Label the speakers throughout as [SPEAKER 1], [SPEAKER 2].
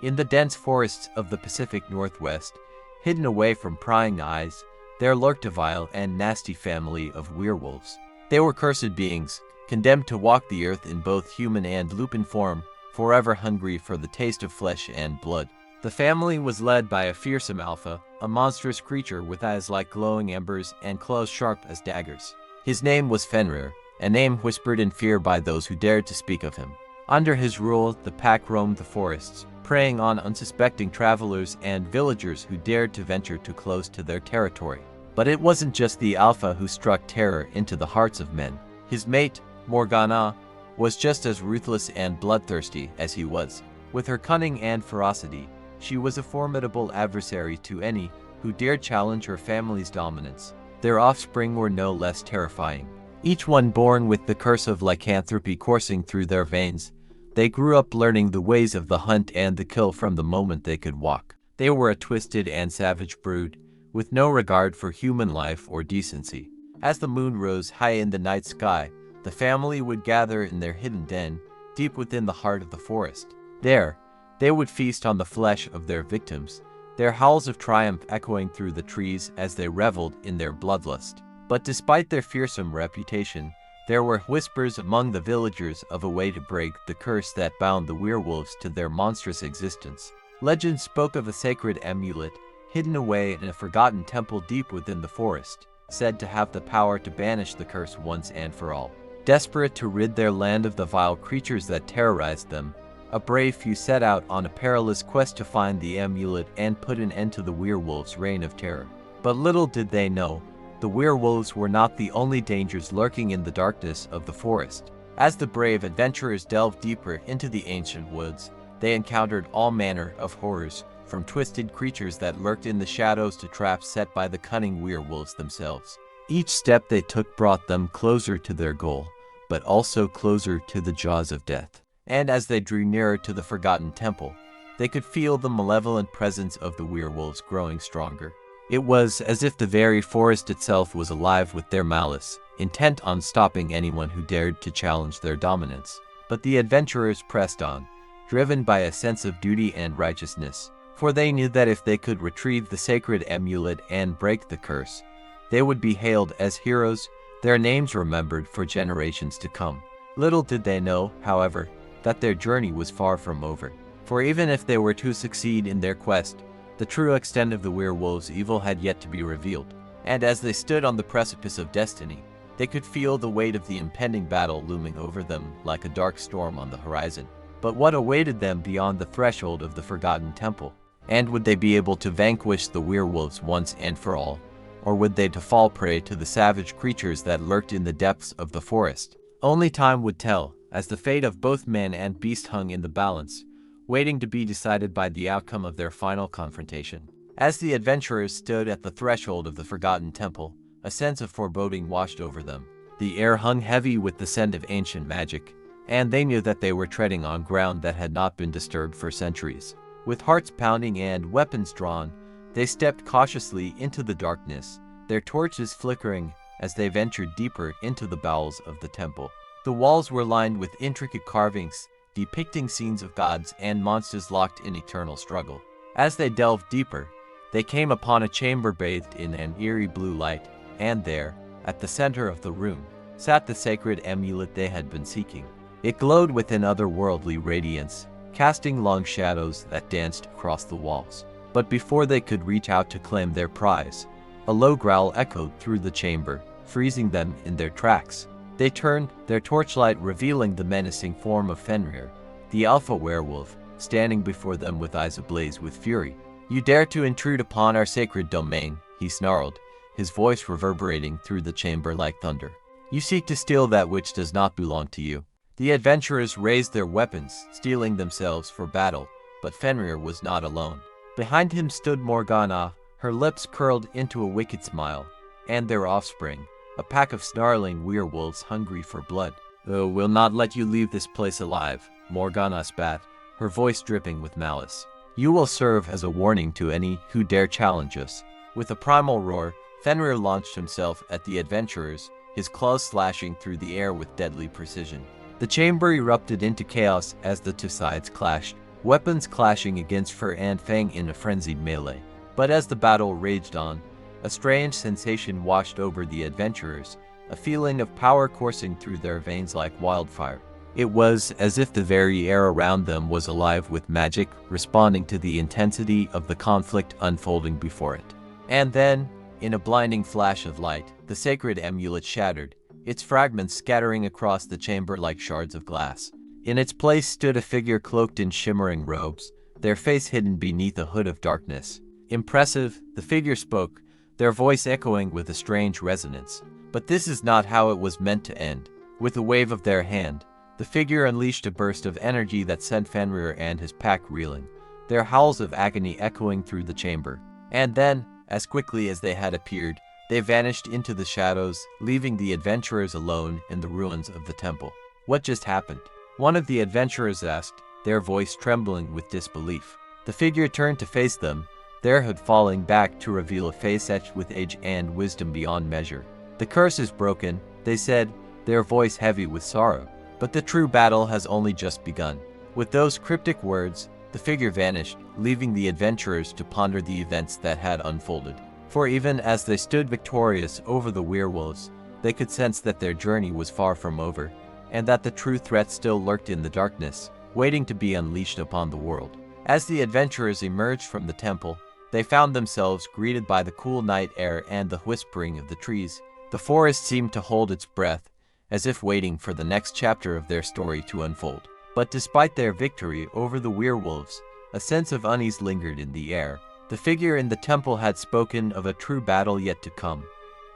[SPEAKER 1] In the dense forests of the Pacific Northwest, hidden away from prying eyes, there lurked a vile and nasty family of werewolves. They were cursed beings, condemned to walk the earth in both human and lupin form, forever hungry for the taste of flesh and blood. The family was led by a fearsome alpha, a monstrous creature with eyes like glowing embers and claws sharp as daggers. His name was Fenrir, a name whispered in fear by those who dared to speak of him. Under his rule, the pack roamed the forests, preying on unsuspecting travelers and villagers who dared to venture too close to their territory. But it wasn't just the alpha who struck terror into the hearts of men. His mate, Morgana, was just as ruthless and bloodthirsty as he was. With her cunning and ferocity, she was a formidable adversary to any who dared challenge her family's dominance. Their offspring were no less terrifying. Each one born with the curse of lycanthropy coursing through their veins, they grew up learning the ways of the hunt and the kill from the moment they could walk. They were a twisted and savage brood, with no regard for human life or decency. As the moon rose high in the night sky, the family would gather in their hidden den, deep within the heart of the forest. There, they would feast on the flesh of their victims, their howls of triumph echoing through the trees as they reveled in their bloodlust. But despite their fearsome reputation, there were whispers among the villagers of a way to break the curse that bound the werewolves to their monstrous existence. Legend spoke of a sacred amulet, hidden away in a forgotten temple deep within the forest, said to have the power to banish the curse once and for all. Desperate to rid their land of the vile creatures that terrorized them, a brave few set out on a perilous quest to find the amulet and put an end to the werewolves' reign of terror. But little did they know, the werewolves were not the only dangers lurking in the darkness of the forest. As the brave adventurers delved deeper into the ancient woods, they encountered all manner of horrors, from twisted creatures that lurked in the shadows to traps set by the cunning werewolves themselves. Each step they took brought them closer to their goal, but also closer to the jaws of death. And as they drew nearer to the forgotten temple, they could feel the malevolent presence of the werewolves growing stronger. It was as if the very forest itself was alive with their malice, intent on stopping anyone who dared to challenge their dominance. But the adventurers pressed on, driven by a sense of duty and righteousness, for they knew that if they could retrieve the sacred amulet and break the curse, they would be hailed as heroes, their names remembered for generations to come. Little did they know, however, that their journey was far from over. For even if they were to succeed in their quest, the true extent of the werewolves' evil had yet to be revealed. And as they stood on the precipice of destiny, they could feel the weight of the impending battle looming over them like a dark storm on the horizon. But what awaited them beyond the threshold of the forgotten temple? And would they be able to vanquish the werewolves once and for all? Or would they to fall prey to the savage creatures that lurked in the depths of the forest? Only time would tell, as the fate of both man and beast hung in the balance, waiting to be decided by the outcome of their final confrontation. As the adventurers stood at the threshold of the forgotten temple, a sense of foreboding washed over them. The air hung heavy with the scent of ancient magic, and they knew that they were treading on ground that had not been disturbed for centuries. With hearts pounding and weapons drawn, they stepped cautiously into the darkness, their torches flickering as they ventured deeper into the bowels of the temple. The walls were lined with intricate carvings, depicting scenes of gods and monsters locked in eternal struggle. As they delved deeper, they came upon a chamber bathed in an eerie blue light, and there, at the center of the room, sat the sacred amulet they had been seeking. It glowed with an otherworldly radiance, casting long shadows that danced across the walls. But before they could reach out to claim their prize, a low growl echoed through the chamber, freezing them in their tracks. They turned, their torchlight revealing the menacing form of Fenrir, the alpha werewolf, standing before them with eyes ablaze with fury. "You dare to intrude upon our sacred domain," he snarled, his voice reverberating through the chamber like thunder. "You seek to steal that which does not belong to you." The adventurers raised their weapons, steeling themselves for battle, but Fenrir was not alone. Behind him stood Morgana, her lips curled into a wicked smile, and their offspring, a pack of snarling werewolves hungry for blood. "We'll not let you leave this place alive," Morgana spat, her voice dripping with malice. "You will serve as a warning to any who dare challenge us." With a primal roar, Fenrir launched himself at the adventurers, his claws slashing through the air with deadly precision. The chamber erupted into chaos as the two sides clashed, weapons clashing against Fur and Fang in a frenzied melee. But as the battle raged on, a strange sensation washed over the adventurers, a feeling of power coursing through their veins like wildfire. It was as if the very air around them was alive with magic, responding to the intensity of the conflict unfolding before it. And then, in a blinding flash of light, the sacred amulet shattered, its fragments scattering across the chamber like shards of glass. In its place stood a figure cloaked in shimmering robes, their face hidden beneath a hood of darkness. Impressive, the figure spoke, their voice echoing with a strange resonance. But this is not how it was meant to end. With a wave of their hand, the figure unleashed a burst of energy that sent Fenrir and his pack reeling, their howls of agony echoing through the chamber. And then, as quickly as they had appeared, they vanished into the shadows, leaving the adventurers alone in the ruins of the temple. What just happened? One of the adventurers asked, their voice trembling with disbelief. The figure turned to face them, their hood falling back to reveal a face etched with age and wisdom beyond measure. The curse is broken, they said, their voice heavy with sorrow. But the true battle has only just begun. With those cryptic words, the figure vanished, leaving the adventurers to ponder the events that had unfolded. For even as they stood victorious over the werewolves, they could sense that their journey was far from over, and that the true threat still lurked in the darkness, waiting to be unleashed upon the world. As the adventurers emerged from the temple, they found themselves greeted by the cool night air and the whispering of the trees. The forest seemed to hold its breath, as if waiting for the next chapter of their story to unfold. But despite their victory over the werewolves, a sense of unease lingered in the air. The figure in the temple had spoken of a true battle yet to come,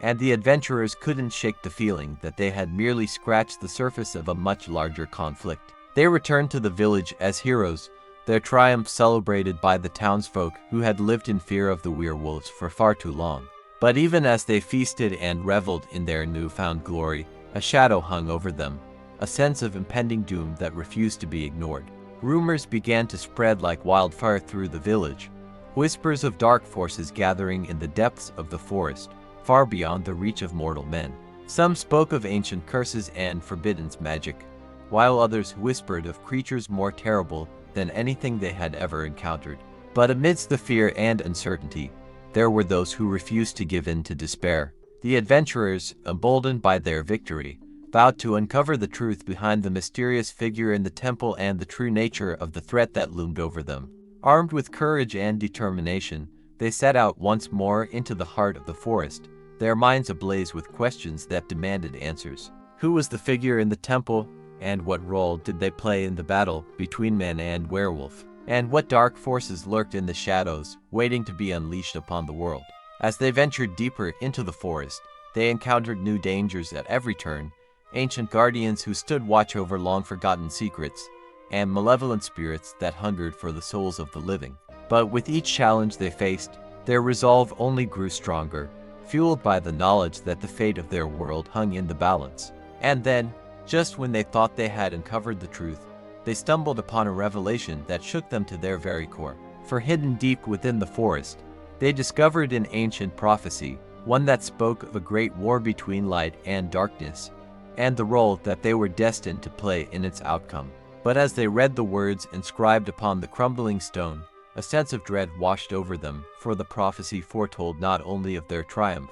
[SPEAKER 1] and the adventurers couldn't shake the feeling that they had merely scratched the surface of a much larger conflict. They returned to the village as heroes, their triumph celebrated by the townsfolk who had lived in fear of the werewolves for far too long. But even as they feasted and reveled in their newfound glory, a shadow hung over them, a sense of impending doom that refused to be ignored. Rumors began to spread like wildfire through the village, whispers of dark forces gathering in the depths of the forest, far beyond the reach of mortal men. Some spoke of ancient curses and forbidden magic, while others whispered of creatures more terrible than anything they had ever encountered. But amidst the fear and uncertainty, there were those who refused to give in to despair. The adventurers, emboldened by their victory, vowed to uncover the truth behind the mysterious figure in the temple and the true nature of the threat that loomed over them. Armed with courage and determination, they set out once more into the heart of the forest, their minds ablaze with questions that demanded answers. Who was the figure in the temple, and what role did they play in the battle between man and werewolf? And what dark forces lurked in the shadows, waiting to be unleashed upon the world? As they ventured deeper into the forest, they encountered new dangers at every turn, ancient guardians who stood watch over long-forgotten secrets, and malevolent spirits that hungered for the souls of the living. But with each challenge they faced, their resolve only grew stronger, fueled by the knowledge that the fate of their world hung in the balance. And then, just when they thought they had uncovered the truth, they stumbled upon a revelation that shook them to their very core. For hidden deep within the forest, they discovered an ancient prophecy, one that spoke of a great war between light and darkness, and the role that they were destined to play in its outcome. But as they read the words inscribed upon the crumbling stone, a sense of dread washed over them, for the prophecy foretold not only of their triumph,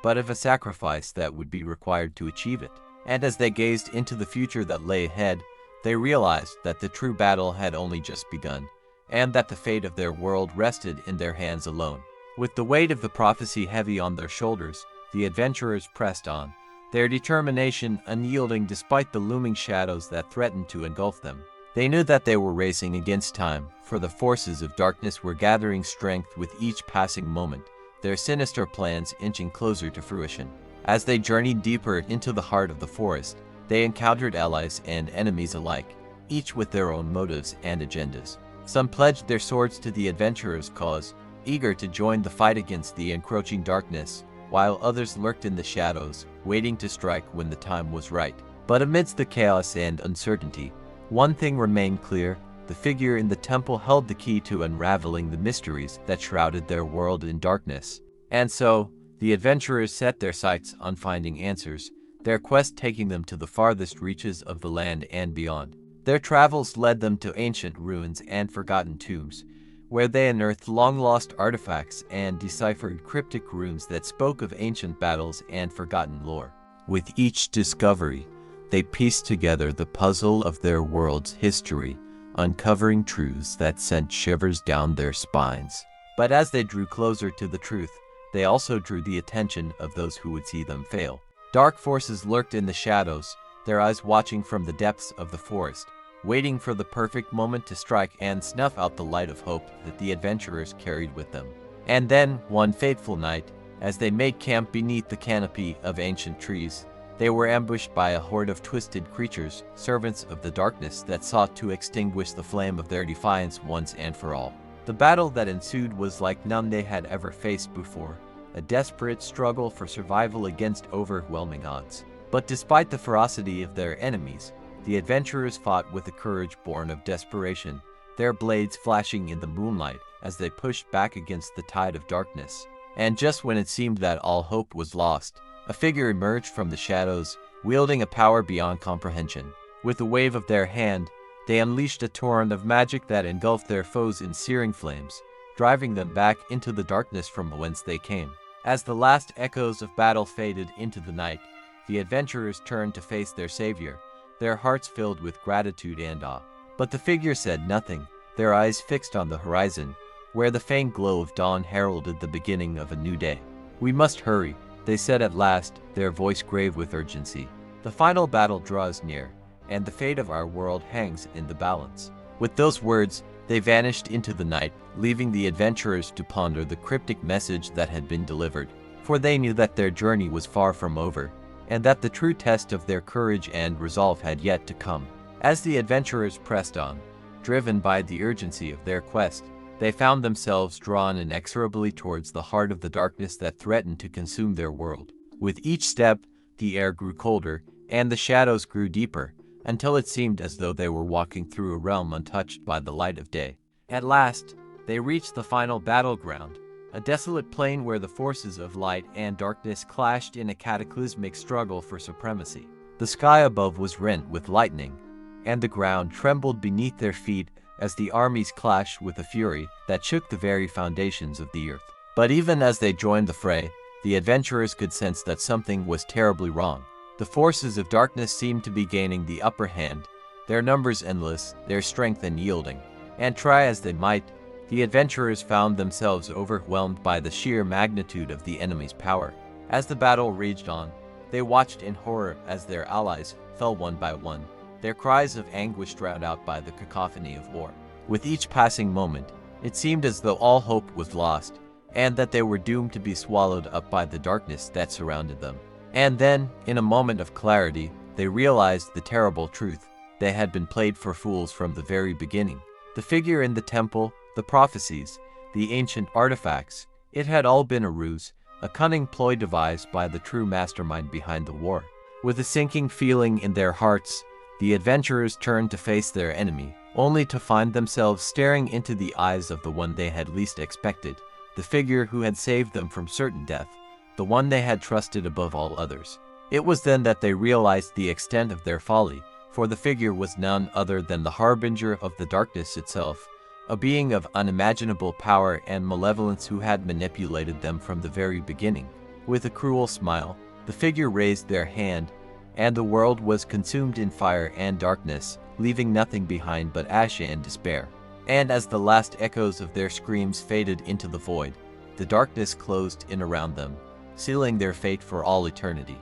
[SPEAKER 1] but of a sacrifice that would be required to achieve it. And as they gazed into the future that lay ahead, they realized that the true battle had only just begun, and that the fate of their world rested in their hands alone. With the weight of the prophecy heavy on their shoulders, the adventurers pressed on, their determination unyielding despite the looming shadows that threatened to engulf them. They knew that they were racing against time, for the forces of darkness were gathering strength with each passing moment, their sinister plans inching closer to fruition. As they journeyed deeper into the heart of the forest, they encountered allies and enemies alike, each with their own motives and agendas. Some pledged their swords to the adventurers' cause, eager to join the fight against the encroaching darkness, while others lurked in the shadows, waiting to strike when the time was right. But amidst the chaos and uncertainty, one thing remained clear: the figure in the temple held the key to unraveling the mysteries that shrouded their world in darkness. And so, the adventurers set their sights on finding answers, their quest taking them to the farthest reaches of the land and beyond. Their travels led them to ancient ruins and forgotten tombs, where they unearthed long-lost artifacts and deciphered cryptic runes that spoke of ancient battles and forgotten lore. With each discovery, they pieced together the puzzle of their world's history, uncovering truths that sent shivers down their spines. But as they drew closer to the truth, they also drew the attention of those who would see them fail. Dark forces lurked in the shadows, their eyes watching from the depths of the forest, waiting for the perfect moment to strike and snuff out the light of hope that the adventurers carried with them. And then, one fateful night, as they made camp beneath the canopy of ancient trees, they were ambushed by a horde of twisted creatures, servants of the darkness that sought to extinguish the flame of their defiance once and for all. The battle that ensued was like none they had ever faced before, a desperate struggle for survival against overwhelming odds. But despite the ferocity of their enemies, the adventurers fought with a courage born of desperation, their blades flashing in the moonlight as they pushed back against the tide of darkness. And just when it seemed that all hope was lost, a figure emerged from the shadows, wielding a power beyond comprehension. With a wave of their hand, they unleashed a torrent of magic that engulfed their foes in searing flames, driving them back into the darkness from whence they came. As the last echoes of battle faded into the night, the adventurers turned to face their savior, their hearts filled with gratitude and awe. But the figure said nothing, their eyes fixed on the horizon, where the faint glow of dawn heralded the beginning of a new day. "We must hurry," they said at last, their voice grave with urgency. "The final battle draws near, and the fate of our world hangs in the balance." With those words, they vanished into the night, leaving the adventurers to ponder the cryptic message that had been delivered. For they knew that their journey was far from over, and that the true test of their courage and resolve had yet to come. As the adventurers pressed on, driven by the urgency of their quest, they found themselves drawn inexorably towards the heart of the darkness that threatened to consume their world. With each step, the air grew colder, and the shadows grew deeper, until it seemed as though they were walking through a realm untouched by the light of day. At last, they reached the final battleground, a desolate plain where the forces of light and darkness clashed in a cataclysmic struggle for supremacy. The sky above was rent with lightning, and the ground trembled beneath their feet as the armies clashed with a fury that shook the very foundations of the earth. But even as they joined the fray, the adventurers could sense that something was terribly wrong. The forces of darkness seemed to be gaining the upper hand, their numbers endless, their strength unyielding. And try as they might, the adventurers found themselves overwhelmed by the sheer magnitude of the enemy's power. As the battle raged on, they watched in horror as their allies fell one by one, their cries of anguish drowned out by the cacophony of war. With each passing moment, it seemed as though all hope was lost, and that they were doomed to be swallowed up by the darkness that surrounded them. And then, in a moment of clarity, they realized the terrible truth. They had been played for fools from the very beginning. The figure in the temple, the prophecies, the ancient artifacts, it had all been a ruse, a cunning ploy devised by the true mastermind behind the war. With a sinking feeling in their hearts, the adventurers turned to face their enemy, only to find themselves staring into the eyes of the one they had least expected, the figure who had saved them from certain death, the one they had trusted above all others. It was then that they realized the extent of their folly, for the figure was none other than the harbinger of the darkness itself, a being of unimaginable power and malevolence who had manipulated them from the very beginning. With a cruel smile, the figure raised their hand, and the world was consumed in fire and darkness, leaving nothing behind but ash and despair. And as the last echoes of their screams faded into the void, the darkness closed in around them, sealing their fate for all eternity.